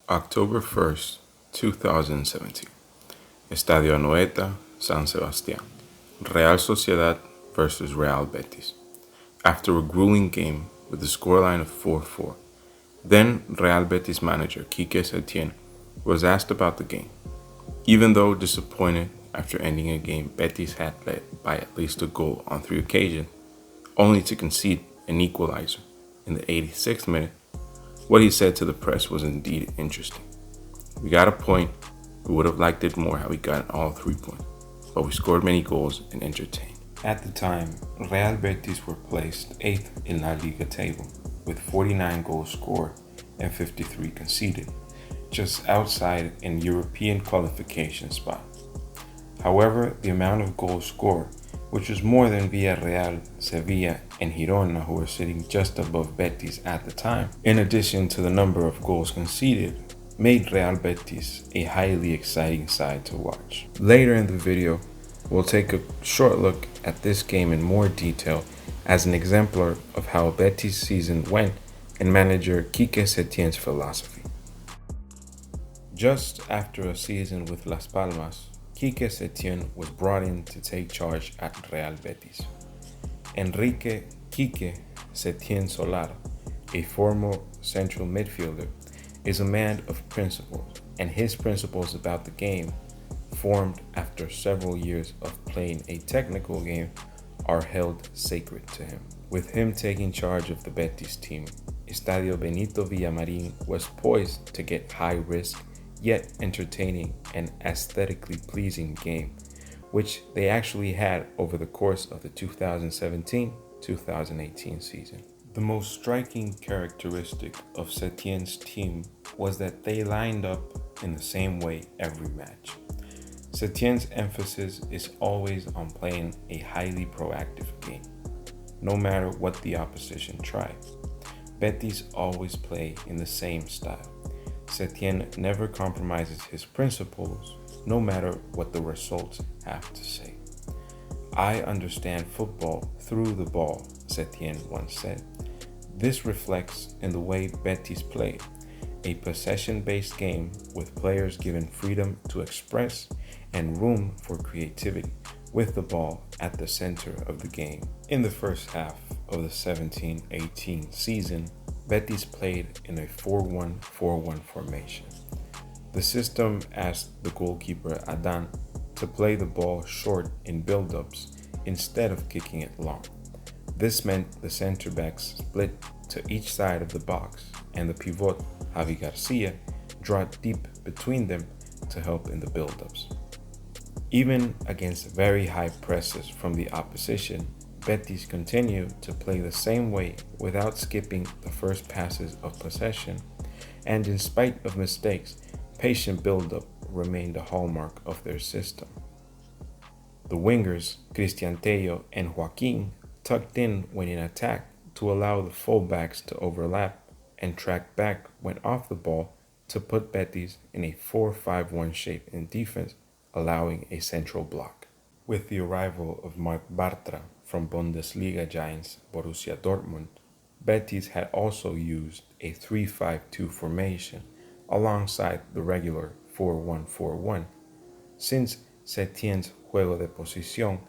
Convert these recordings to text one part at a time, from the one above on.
October 1st, 2017. Estadio Anoeta, San Sebastián. Real Sociedad versus Real Betis. After a grueling game with a scoreline of 4-4, then Real Betis manager Quique Setién was asked about the game. Even though disappointed after ending a game Betis had led by at least a goal on 3 occasions, only to concede an equalizer in the 86th minute, what he said to the press was indeed interesting. We got a point. We would have liked it more had we gotten all 3 points, but we scored many goals and entertained. At the time, Real Betis were placed 8th in La Liga table with 49 goals scored and 53 conceded, just outside an European qualification spot. However, the amount of goals scored, which was more than Villarreal, Sevilla, and Girona, who were sitting just above Betis at the time, in addition to the number of goals conceded, made Real Betis a highly exciting side to watch. Later in the video, we'll take a short look at this game in more detail as an exemplar of how Betis' season went and manager Quique Setién's philosophy. Just after a season with Las Palmas, Quique Setién was brought in to take charge at Real Betis. Enrique Quique Setién Solar, a former central midfielder, is a man of principles, and his principles about the game, formed after several years of playing a technical game, are held sacred to him. With him taking charge of the Betis team, Estadio Benito Villamarín was poised to get high-risk, yet entertaining and aesthetically pleasing game, which they actually had over the course of the 2017-2018 season. The most striking characteristic of Setién's team was that they lined up in the same way every match. Setién's emphasis is always on playing a highly proactive game, no matter what the opposition tries. Betis always play in the same style. Setién never compromises his principles, no matter what the results have to say. I understand football through the ball, Setién once said. This reflects in the way Betis played, a possession-based game with players given freedom to express and room for creativity, with the ball at the center of the game. In the first half of the 17-18 season, Betis played in a 4-1-4-1 formation. The system asked the goalkeeper Adan to play the ball short in build-ups instead of kicking it long. This meant the center-backs split to each side of the box and the pivot, Javi Garcia, dropped deep between them to help in the build-ups. Even against very high presses from the opposition, Betis continued to play the same way without skipping the first passes of possession, and in spite of mistakes, patient build-up remained a hallmark of their system. The wingers, Cristian Tello and Joaquin, tucked in when in attack to allow the fullbacks to overlap and track back when off the ball to put Betis in a 4-5-1 shape in defense, allowing a central block. With the arrival of Marc Bartra from Bundesliga giants Borussia Dortmund, Betis had also used a 3-5-2 formation alongside the regular 4-1-4-1. Since Setién's juego de posición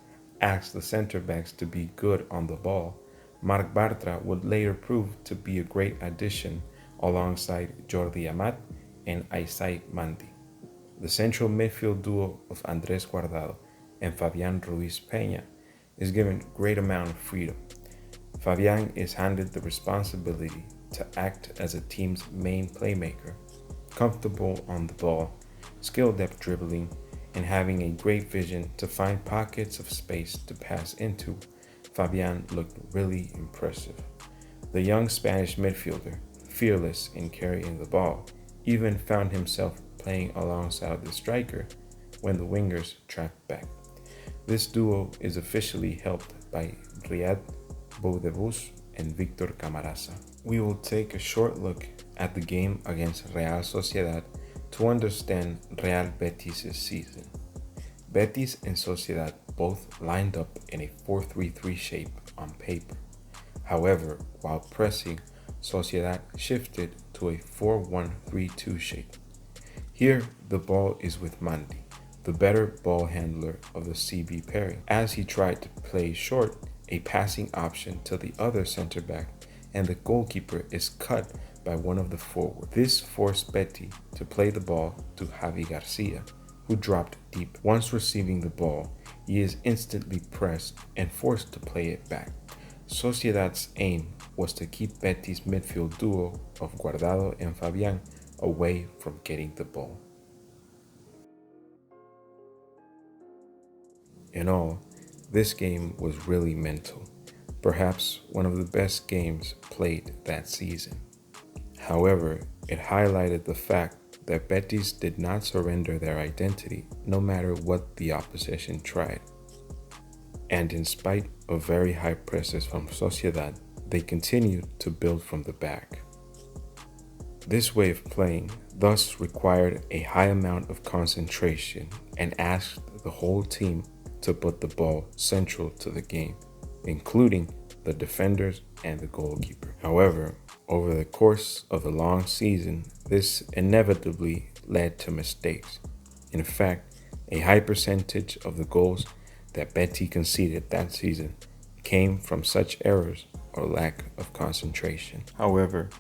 asked the center-backs to be good on the ball, Marc Bartra would later prove to be a great addition alongside Jordi Amat and Aysai Mandi. The central midfield duo of Andrés Guardado and Fabián Ruiz Peña is given great amount of freedom. Fabián is handed the responsibility to act as a team's main playmaker, comfortable on the ball, skilled at dribbling, and having a great vision to find pockets of space to pass into. Fabián looked really impressive. The young Spanish midfielder, fearless in carrying the ball, even found himself playing alongside the striker when the wingers tracked back. This duo is officially helped by Riyad Boudebous and Victor Camarasa. We will take a short look at the game against Real Sociedad to understand Real Betis' season. Betis and Sociedad both lined up in a 4-3-3 shape on paper. However, while pressing, Sociedad shifted to into a 4-1-3-2 shape. Here, the ball is with Mandi, the better ball handler of the CB pairing, as he tried to play short, a passing option to the other center back, and the goalkeeper is cut by one of the forwards. This forced Betis to play the ball to Javi Garcia, who dropped deep. Once receiving the ball, he is instantly pressed and forced to play it back. Sociedad's aim was to keep Betis' midfield duo of Guardado and Fabian away from getting the ball. In all, this game was really mental, perhaps one of the best games played that season. However, it highlighted the fact that Betis did not surrender their identity no matter what the opposition tried. And in spite of very high presses from Sociedad, they continued to build from the back. This way of playing thus required a high amount of concentration and asked the whole team to put the ball central to the game, including the defenders and the goalkeeper. However, over the course of the long season, this inevitably led to mistakes. In fact, a high percentage of the goals that Betis conceded that season came from such errors or lack of concentration. However,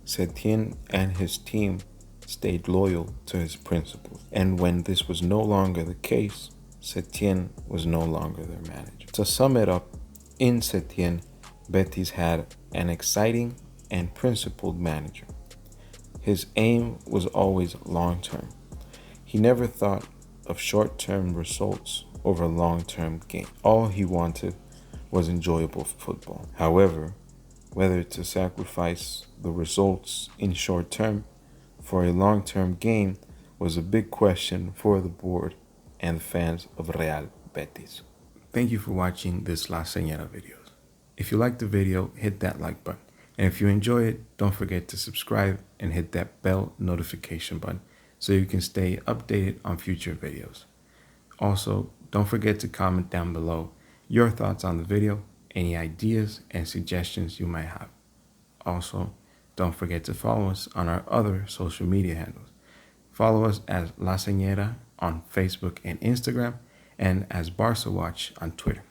Setien and his team stayed loyal to his principles, and when this was no longer the case, Setien was no longer their manager. To sum it up, in Setien, Betis had an exciting and principled manager. His aim was always long-term. He never thought of short-term results over long-term gain. All he wanted was enjoyable football. However, whether to sacrifice the results in short term for a long-term gain was a big question for the board and fans of Real Betis. Thank you for watching this La Señora videos. If you liked the video, hit that like button. And if you enjoy it, don't forget to subscribe and hit that bell notification button so you can stay updated on future videos. Also, don't forget to comment down below your thoughts on the video, any ideas and suggestions you might have. Also, don't forget to follow us on our other social media handles. Follow us as La Señora on Facebook and Instagram, and as Barca Watch on Twitter.